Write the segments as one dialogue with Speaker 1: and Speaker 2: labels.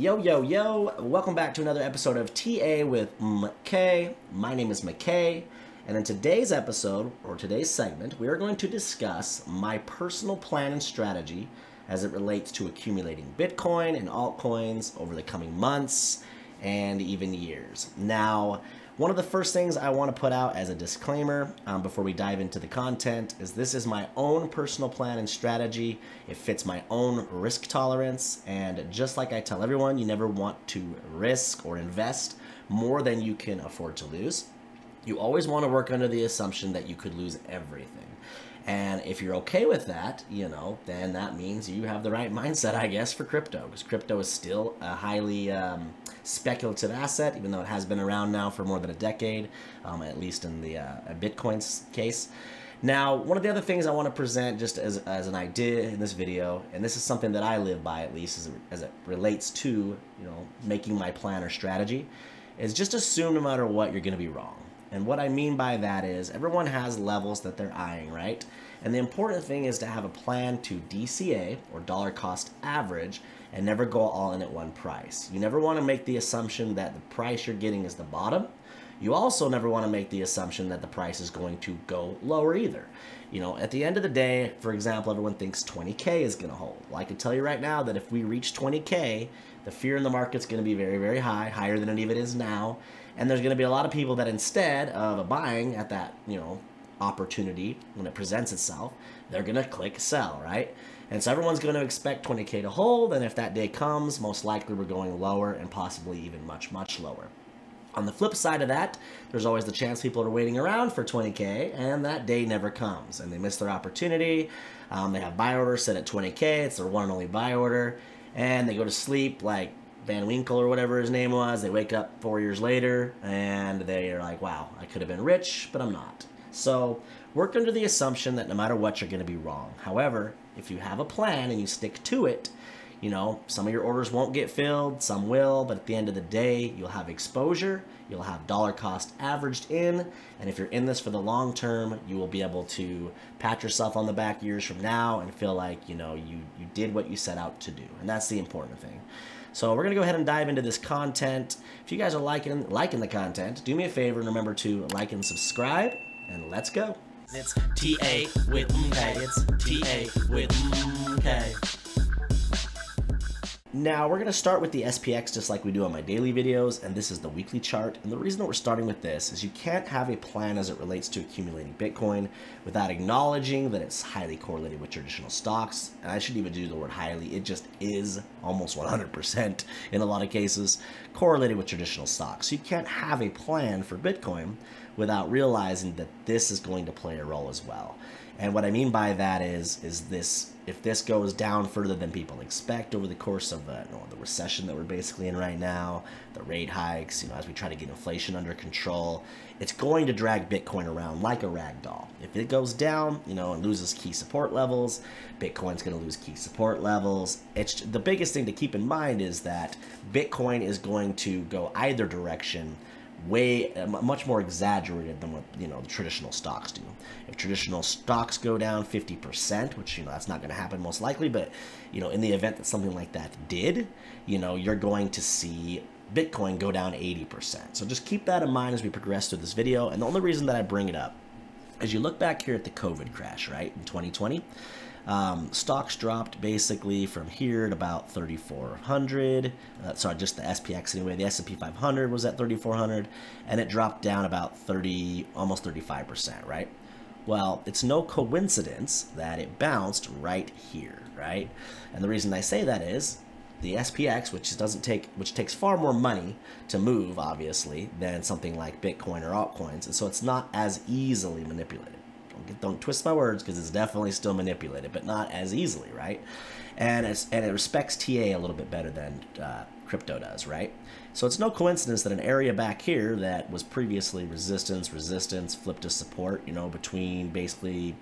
Speaker 1: Yo, yo, yo, welcome back to another episode of TA with MK. My name is McKay, and in today's episode, or today's segment, we are going to discuss my personal plan and strategy as it relates to accumulating Bitcoin and altcoins over the coming months and even years. Now, one of the first things I want to put out as a disclaimer before we dive into the content is this is my own personal plan and strategy. It fits my own risk tolerance, and just like I tell everyone, you never want to risk or invest more than you can afford to lose. You always want to work under the assumption that you could lose everything. And if you're okay with that, then that means you have the right mindset, I guess, for crypto, because crypto is still a highly speculative asset, even though it has been around now for more than a decade, at least in the Bitcoin's case. Now, one of the other things I want to present just as an idea in this video, and this is something that I live by at least as it relates to, making my plan or strategy, is just assume no matter what, you're going to be wrong. And what I mean by that is everyone has levels that they're eyeing, right? And the important thing is to have a plan to DCA, or dollar cost average, and never go all in at one price. You never want to make the assumption that the price you're getting is the bottom. You also never want to make the assumption that the price is going to go lower either. At the end of the day, for example, everyone thinks 20K is going to hold. Well, I can tell you right now that if we reach 20K, the fear in the market's going to be very, very high, higher than it even is now. And there's going to be a lot of people that instead of buying at that, opportunity when it presents itself, they're going to click sell, right? And so everyone's going to expect 20K to hold, and if that day comes, most likely we're going lower and possibly even much, much lower. On the flip side of that, there's always the chance people are waiting around for 20K, and that day never comes, and they miss their opportunity. They have buy orders set at 20K, it's their one and only buy order, and they go to sleep like Van Winkle or whatever his name was. They wake up 4 years later, and they are like, wow, I could have been rich, but I'm not. So work under the assumption that no matter what, you're going to be wrong. However, if you have a plan and you stick to it, some of your orders won't get filled, some will, but at the end of the day, you'll have exposure, you'll have dollar cost averaged in, and if you're in this for the long term, you will be able to pat yourself on the back years from now and feel like, you did what you set out to do, and that's the important thing. So we're going to go ahead and dive into this content. If you guys are liking the content, do me a favor and remember to like and subscribe, and let's go. It's TA with MK. It's TA with MK. Now, we're going to start with the SPX just like we do on my daily videos, and this is the weekly chart. And the reason that we're starting with this is you can't have a plan as it relates to accumulating Bitcoin without acknowledging that it's highly correlated with traditional stocks. And I shouldn't even do the word highly, it just is almost 100% in a lot of cases correlated with traditional stocks. So you can't have a plan for Bitcoin without realizing that this is going to play a role as well. And what I mean by that is this: if this goes down further than people expect over the course of the recession that we're basically in right now, the rate hikes, as we try to get inflation under control, it's going to drag Bitcoin around like a rag doll. If it goes down, and loses key support levels, Bitcoin's going to lose key support levels. It's the biggest thing to keep in mind is that Bitcoin is going to go either direction, much more exaggerated than what the traditional stocks do. If traditional stocks go down 50%, which that's not going to happen most likely, but in the event that something like that did, you're going to see Bitcoin go down 80%. So just keep that in mind as we progress through this video. And the only reason that I bring it up is you look back here at the COVID crash, right, in 2020. Stocks dropped basically from here at about 3,400. Sorry, just the SPX anyway. The S&P 500 was at 3,400, and it dropped down about almost 35%, right? Well, it's no coincidence that it bounced right here, right? And the reason I say that is the SPX, which takes far more money to move, obviously, than something like Bitcoin or altcoins, and so it's not as easily manipulated. Don't twist my words, because it's definitely still manipulated, but not as easily, right? And it respects TA a little bit better than crypto does, right? So it's no coincidence that an area back here that was previously resistance, flipped to support, between basically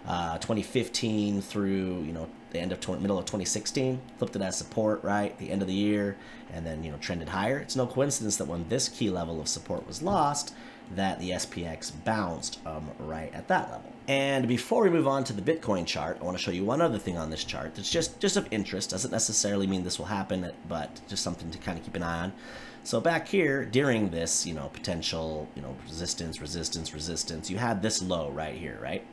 Speaker 1: 2015 through the end of middle of 2016, flipped it as support, right, the end of the year, and then trended higher. It's no coincidence that when this key level of support was lost, that the SPX bounced right at that level. And before we move on to the Bitcoin chart, I want to show you one other thing on this chart that's just of interest. Doesn't necessarily mean this will happen, but just something to kind of keep an eye on. So back here, during this, potential, resistance, you had this low right here, right?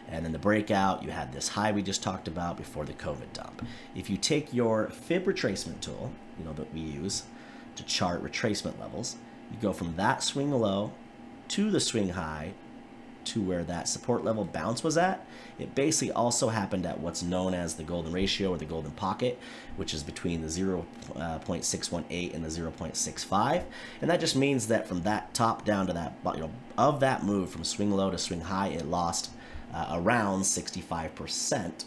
Speaker 1: And then the breakout, you had this high we just talked about before the COVID dump. If you take your fib retracement tool, that we use to chart retracement levels, you go from that swing low to the swing high to where that support level bounce was at. It basically also happened at what's known as the golden ratio or the golden pocket, which is between the 0.618 and the 0.65. And that just means that from that top down to that, of that move from swing low to swing high, it lost around 65%,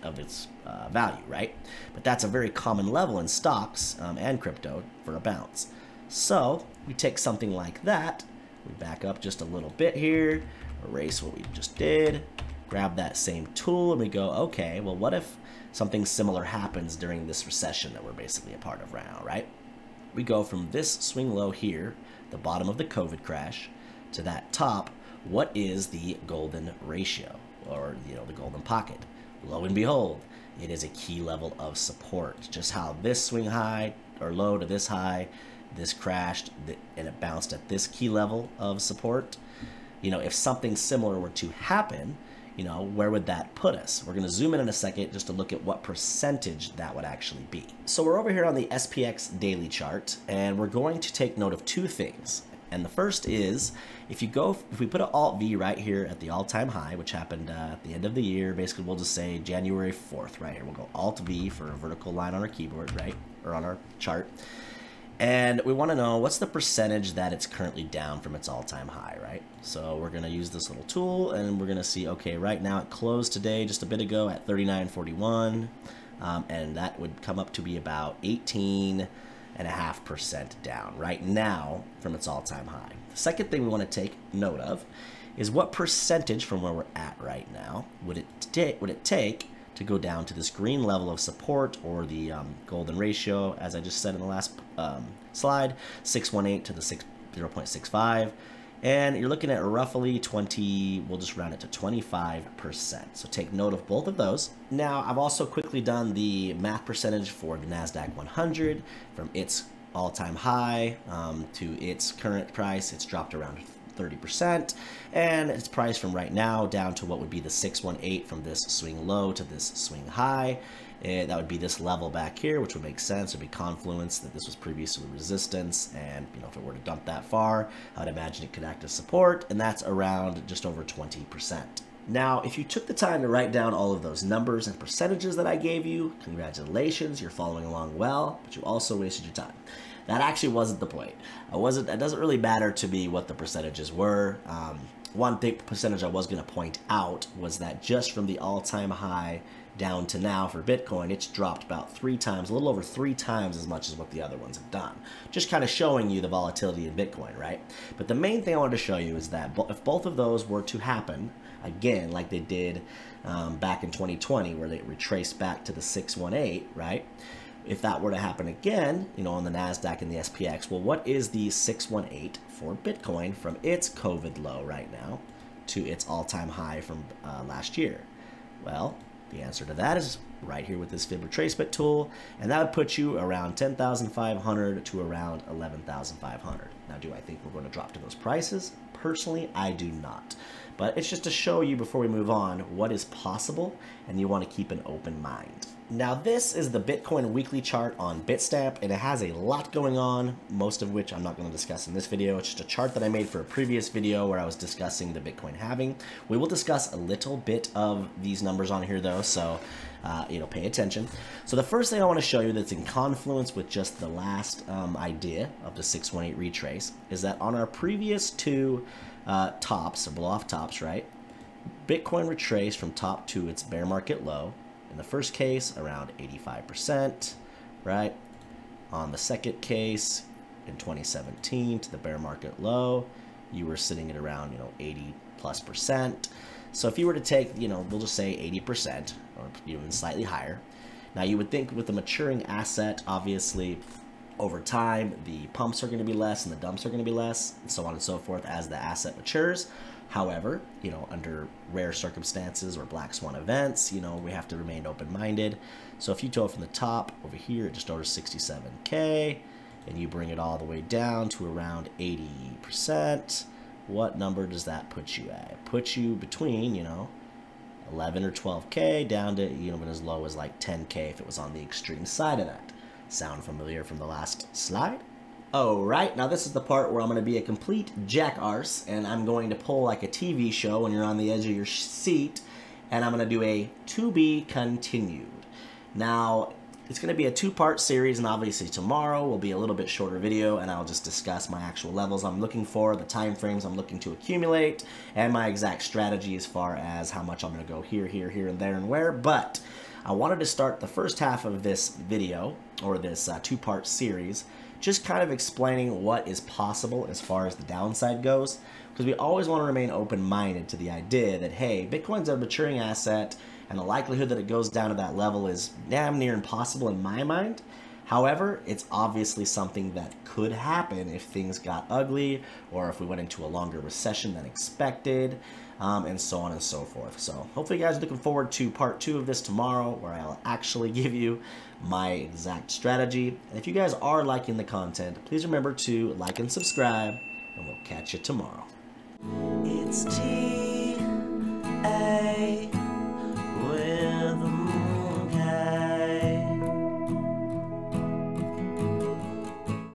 Speaker 1: of its value, right? But that's a very common level in stocks and crypto for a bounce. So we take something like that, we back up just a little bit here, erase what we just did, grab that same tool, and we go, okay, well, what if something similar happens during this recession that we're basically a part of right now, right? We go from this swing low here, the bottom of the COVID crash, to that top. What is the golden ratio, or the golden pocket? Lo and behold, it is a key level of support. Just how this swing high or low to this high, this crashed and it bounced at this key level of support. If something similar were to happen, where would that put us? We're going to zoom in a second just to look at what percentage that would actually be. So we're over here on the SPX daily chart, and we're going to take note of two things. And the first is, if we put an Alt V right here at the all-time high, which happened at the end of the year, basically we'll just say January 4th right here. We'll go Alt V for a vertical line on our keyboard, right? Or on our chart. And we want to know what's the percentage that it's currently down from its all-time high, right? So we're going to use this little tool, and we're going to see, okay, right now it closed today just a bit ago at 39.41, and that would come up to be about 18.5% down right now from its all-time high. The second thing we want to take note of is what percentage from where we're at right now would it take to go down to this green level of support, or the golden ratio, as I just said in the last slide, 618 to the 0.65. And you're looking at roughly 20, we'll just round it to 25%. So take note of both of those. Now, I've also quickly done the math percentage for the Nasdaq 100 from its all-time high to its current price. It's dropped around 30%, and its price from right now down to what would be the 618 from this swing low to this swing high. And that would be this level back here, which would make sense. It would be confluence, that this was previously resistance, and if it were to dump that far, I'd imagine it could act as support, and that's around just over 20%. Now, if you took the time to write down all of those numbers and percentages that I gave you, congratulations, you're following along well, but you also wasted your time. That actually wasn't the point. It doesn't really matter to me what the percentages were. One big percentage I was going to point out was that just from the all-time high down to now for Bitcoin, it's dropped about 3 times, a little over 3 times as much as what the other ones have done. Just kind of showing you the volatility in Bitcoin, right? But the main thing I wanted to show you is that if both of those were to happen, again, like they did back in 2020, where they retraced back to the 618, right? If that were to happen again, on the Nasdaq and the SPX, well, what is the 618 for Bitcoin from its COVID low right now to its all-time high from last year? Well, the answer to that is right here with this fib retracement tool, and that would put you around 10,500 to around 11,500. Now, do I think we're going to drop to those prices? Personally, I do not. But it's just to show you before we move on what is possible, and you want to keep an open mind. Now, this is the Bitcoin weekly chart on Bitstamp, and it has a lot going on, most of which I'm not going to discuss in this video. It's just a chart that I made for a previous video where I was discussing the Bitcoin halving. We will discuss a little bit of these numbers on here, though, so pay attention. So the first thing I want to show you that's in confluence with just the last idea of the 618 retrace is that on our previous 2 tops, or blow-off tops, right, Bitcoin retraced from top to its bear market low. In the first case, around 85%, right? On the second case, in 2017, to the bear market low, you were sitting at around, 80+%. So if you were to take, we'll just say 80%, or even slightly higher. Now, you would think with a maturing asset, obviously, over time, the pumps are going to be less and the dumps are going to be less, and so on and so forth as the asset matures. However, under rare circumstances or black swan events, we have to remain open-minded. So if you go from the top over here at just over 67K, and you bring it all the way down to around 80%, what number does that put you at? It puts you between, 11 or 12K down to even as low as like 10K if it was on the extreme side of that. Sound familiar from the last slide? Oh, right. Now this is the part where I'm going to be a complete jackarse, and I'm going to pull like a TV show when you're on the edge of your seat, and I'm going to do a to be continued. Now, it's going to be a two-part series, and obviously tomorrow will be a little bit shorter video, and I'll just discuss my actual levels I'm looking for, the time frames I'm looking to accumulate, and my exact strategy as far as how much I'm going to go here, here, here, and there, and where. But I wanted to start the first half of this video, or this two-part series, just kind of explaining what is possible as far as the downside goes, because we always want to remain open-minded to the idea that, hey, Bitcoin's a maturing asset, and the likelihood that it goes down to that level is damn near impossible in my mind. However, it's obviously something that could happen if things got ugly, or if we went into a longer recession than expected, and so on and so forth. So hopefully you guys are looking forward to part 2 of this tomorrow, where I'll actually give you my exact strategy. And if you guys are liking the content, please remember to like and subscribe, and we'll catch you tomorrow. It's